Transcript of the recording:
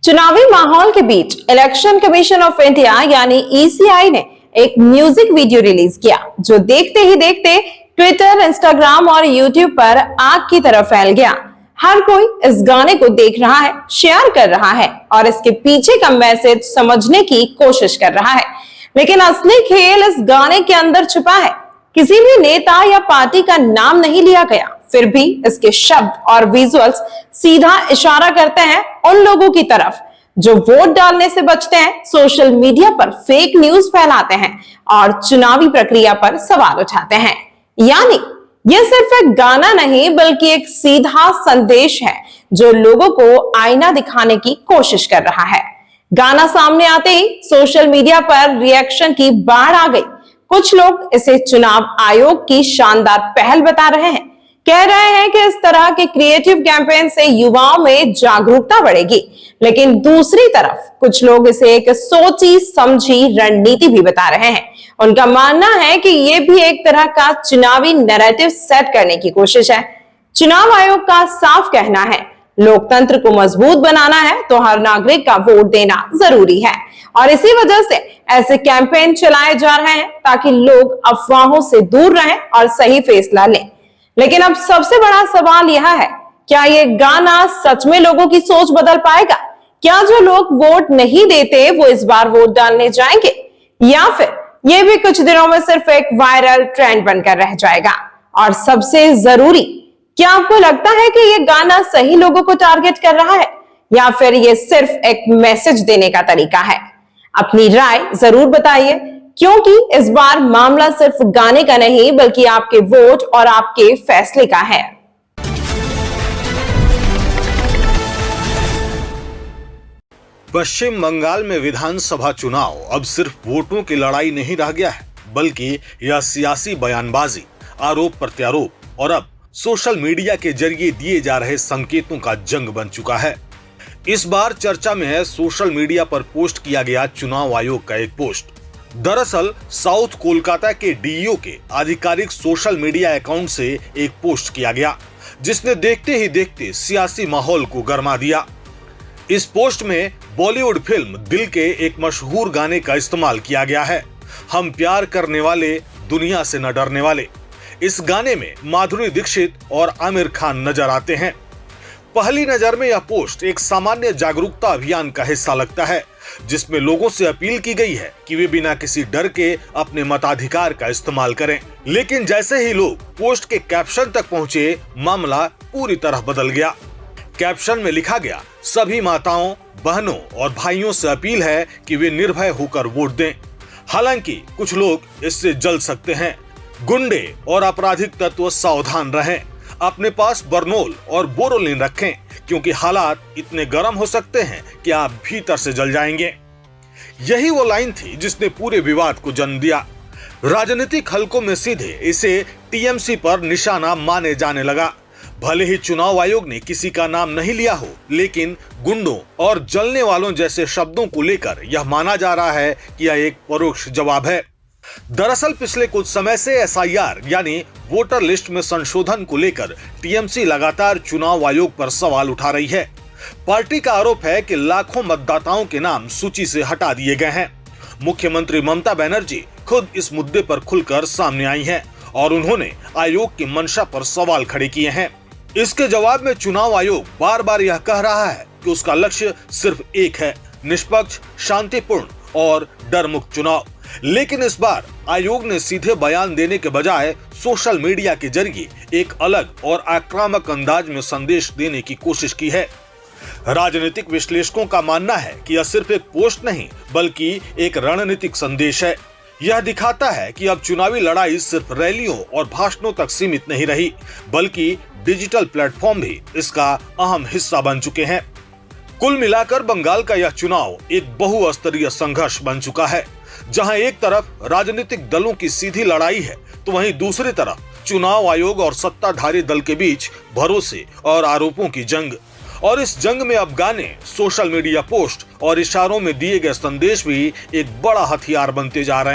चुनावी माहौल के बीच इलेक्शन कमीशन ऑफ इंडिया यानी ईसीआई ने एक म्यूजिक वीडियो रिलीज किया जो देखते ही देखते ट्विटर, इंस्टाग्राम और यूट्यूब पर आग की तरह फैल गया। हर कोई इस गाने को देख रहा है, शेयर कर रहा है और इसके पीछे का मैसेज समझने की कोशिश कर रहा है। लेकिन असली खेल इस गाने के अंदर छुपा है। किसी भी नेता या पार्टी का नाम नहीं लिया गया, फिर भी इसके शब्द और विजुअल्स सीधा इशारा करते हैं उन लोगों की तरफ जो वोट डालने से बचते हैं, सोशल मीडिया पर फेक न्यूज फैलाते हैं और चुनावी प्रक्रिया पर सवाल उठाते हैं। यानी यह सिर्फ एक गाना नहीं बल्कि एक सीधा संदेश है जो लोगों को आईना दिखाने की कोशिश कर रहा है। गाना सामने आते ही सोशल मीडिया पर रिएक्शन की बाढ़ आ गई। कुछ लोग इसे चुनाव आयोग की शानदार पहल बता रहे हैं, कह रहे हैं कि इस तरह के क्रिएटिव कैंपेन से युवाओं में जागरूकता बढ़ेगी। लेकिन दूसरी तरफ कुछ लोग इसे एक सोची समझी रणनीति भी बता रहे हैं। उनका मानना है कि यह भी एक तरह का चुनावी नैरेटिव सेट करने की कोशिश है। चुनाव आयोग का साफ कहना है, लोकतंत्र को मजबूत बनाना है तो हर नागरिक का वोट देना जरूरी है और इसी वजह से ऐसे कैंपेन चलाए जा रहे हैं ताकि लोग अफवाहों से दूर रहें और सही फैसला लें। लेकिन अब सबसे बड़ा सवाल यह है, क्या ये गाना सच में लोगों की सोच बदल पाएगा? क्या जो लोग वोट नहीं देते वो इस बार वोट डालने जाएंगे या फिर ये भी कुछ दिनों में सिर्फ एक वायरल ट्रेंड बनकर रह जाएगा? और सबसे जरूरी, क्या आपको लगता है कि ये गाना सही लोगों को टारगेट कर रहा है या फिर ये सिर्फ एक मैसेज देने का तरीका है? अपनी राय जरूर बताइए, क्योंकि इस बार मामला सिर्फ गाने का नहीं बल्कि आपके वोट और आपके फैसले का है। पश्चिम बंगाल में विधानसभा चुनाव अब सिर्फ वोटों की लड़ाई नहीं रह गया है, बल्कि यह सियासी बयानबाजी, आरोप प्रत्यारोप और अब सोशल मीडिया के जरिए दिए जा रहे संकेतों का जंग बन चुका है। इस बार चर्चा में है सोशल मीडिया पर पोस्ट किया गया चुनाव आयोग का एक पोस्ट। दरअसल साउथ कोलकाता के डीईओ के आधिकारिक सोशल मीडिया अकाउंट से एक पोस्ट किया गया जिसने देखते ही देखते सियासी माहौल को गरमा दिया। इस पोस्ट में बॉलीवुड फिल्म दिल के एक मशहूर गाने का इस्तेमाल किया गया है, हम प्यार करने वाले दुनिया से न डरने वाले। इस गाने में माधुरी दीक्षित और आमिर खान नजर आते हैं। पहली नजर में यह पोस्ट एक सामान्य जागरूकता अभियान का हिस्सा लगता है जिसमें लोगों से अपील की गई है कि वे बिना किसी डर के अपने मताधिकार का इस्तेमाल करें। लेकिन जैसे ही लोग पोस्ट के कैप्शन तक पहुंचे, मामला पूरी तरह बदल गया। कैप्शन में लिखा गया, सभी माताओं, बहनों और भाइयों से अपील है कि वे निर्भय होकर वोट दें। हालांकि कुछ लोग इससे जल सकते हैं। गुंडे और आपराधिक तत्व सावधान रहें, अपने पास बरनोल और बोरोलिन रखें क्योंकि हालात इतने गर्म हो सकते हैं कि आप भीतर से जल जाएंगे। यही वो लाइन थी जिसने पूरे विवाद को जन्म दिया। राजनीतिक हलकों में सीधे इसे टीएमसी पर निशाना माने जाने लगा। भले ही चुनाव आयोग ने किसी का नाम नहीं लिया हो, लेकिन गुंडों और जलने वालों जैसे शब्दों को लेकर यह माना जा रहा है कि यह एक परोक्ष जवाब है। दरअसल पिछले कुछ समय से एसआईआर यानी वोटर लिस्ट में संशोधन को लेकर टीएमसी लगातार चुनाव आयोग पर सवाल उठा रही है। पार्टी का आरोप है कि लाखों मतदाताओं के नाम सूची से हटा दिए गए हैं। मुख्यमंत्री ममता बनर्जी खुद इस मुद्दे पर खुलकर सामने आई हैं और उन्होंने आयोग की मंशा पर सवाल खड़े किए हैं। इसके जवाब में चुनाव आयोग बार बार यह कह रहा है कि उसका लक्ष्य सिर्फ एक है, निष्पक्ष, शांतिपूर्ण और डर मुक्त चुनाव। लेकिन इस बार आयोग ने सीधे बयान देने के बजाय सोशल मीडिया के जरिए एक अलग और आक्रामक अंदाज में संदेश देने की कोशिश की है। राजनीतिक विश्लेषकों का मानना है कि यह सिर्फ एक पोस्ट नहीं बल्कि एक रणनीतिक संदेश है। यह दिखाता है कि अब चुनावी लड़ाई सिर्फ रैलियों और भाषणों तक सीमित नहीं रही, बल्कि डिजिटल प्लेटफॉर्म भी इसका अहम हिस्सा बन चुके हैं। कुल मिलाकर बंगाल का यह चुनाव एक बहुस्तरीय संघर्ष बन चुका है, जहां एक तरफ राजनीतिक दलों की सीधी लड़ाई है तो वहीं दूसरी तरफ चुनाव आयोग और सत्ताधारी दल के बीच भरोसे और आरोपों की जंग। और इस जंग में अब गाने, सोशल मीडिया पोस्ट और इशारों में दिए गए संदेश भी एक बड़ा हथियार बनते जा रहे हैं।